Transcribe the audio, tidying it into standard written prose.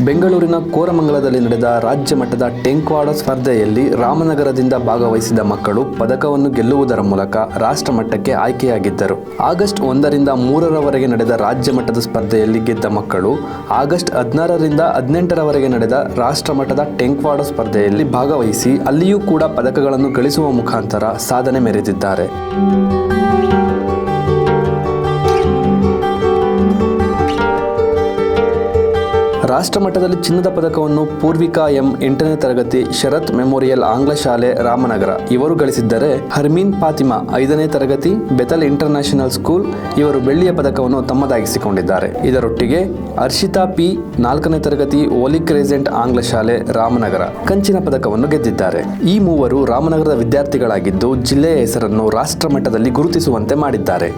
ಬೆಂಗಳೂರಿನ ಕೋರಮಂಗಲದಲ್ಲಿ ನಡೆದ ರಾಜ್ಯ ಮಟ್ಟದ ಟೇಕ್ವಾಂಡೋ ಸ್ಪರ್ಧೆಯಲ್ಲಿ ರಾಮನಗರದಿಂದ ಭಾಗವಹಿಸಿದ ಮಕ್ಕಳು ಪದಕವನ್ನು ಗೆಲ್ಲುವುದರ ಮೂಲಕ ರಾಷ್ಟ್ರ ಮಟ್ಟಕ್ಕೆ ಆಯ್ಕೆಯಾಗಿದ್ದರು. ಆಗಸ್ಟ್ 1ರಿಂದ 3ರವರೆಗೆ ನಡೆದ ರಾಜ್ಯ ಮಟ್ಟದ ಸ್ಪರ್ಧೆಯಲ್ಲಿ ಗೆದ್ದ ಮಕ್ಕಳು ಆಗಸ್ಟ್ 16ರಿಂದ 18ರವರೆಗೆ ನಡೆದ ರಾಷ್ಟ್ರ ಮಟ್ಟದ ಟೇಕ್ವಾಂಡೋ ಸ್ಪರ್ಧೆಯಲ್ಲಿ ಭಾಗವಹಿಸಿ ಅಲ್ಲಿಯೂ ಕೂಡ ಪದಕಗಳನ್ನು ಗಳಿಸುವ ಮುಖಾಂತರ ಸಾಧನೆ ಮೆರೆದಿದ್ದಾರೆ. ರಾಷ್ಟ್ರ ಮಟ್ಟದಲ್ಲಿ ಚಿನ್ನದ ಪದಕವನ್ನು ಪೂರ್ವಿಕಾ ಎಂ 8ನೇ ತರಗತಿ ಶರತ್ ಮೆಮೋರಿಯಲ್ ಆಂಗ್ಲ ಶಾಲೆ ರಾಮನಗರ ಇವರು ಗಳಿಸಿದ್ದರೆ, ಹರ್ಮೀನ್ ಫಾತಿಮಾ 5ನೇ ತರಗತಿ ಬೆಥಲ್ ಇಂಟರ್ನ್ಯಾಷನಲ್ ಸ್ಕೂಲ್ ಇವರು ಬೆಳ್ಳಿಯ ಪದಕವನ್ನು ತಮ್ಮದಾಗಿಸಿಕೊಂಡಿದ್ದಾರೆ. ಇದರೊಟ್ಟಿಗೆ ಹರ್ಷಿತಾ ಪಿ 4ನೇ ತರಗತಿ ಓಲಿ ಕ್ರೆಸೆಂಟ್ ಆಂಗ್ಲ ಶಾಲೆ ರಾಮನಗರ ಕಂಚಿನ ಪದಕವನ್ನು ಗೆದ್ದಿದ್ದಾರೆ. ಈ ಮೂವರು ರಾಮನಗರದ ವಿದ್ಯಾರ್ಥಿಗಳಾಗಿದ್ದು ಜಿಲ್ಲೆಯ ಹೆಸರನ್ನು ರಾಷ್ಟ್ರ ಮಟ್ಟದಲ್ಲಿ ಗುರುತಿಸುವಂತೆ ಮಾಡಿದ್ದಾರೆ.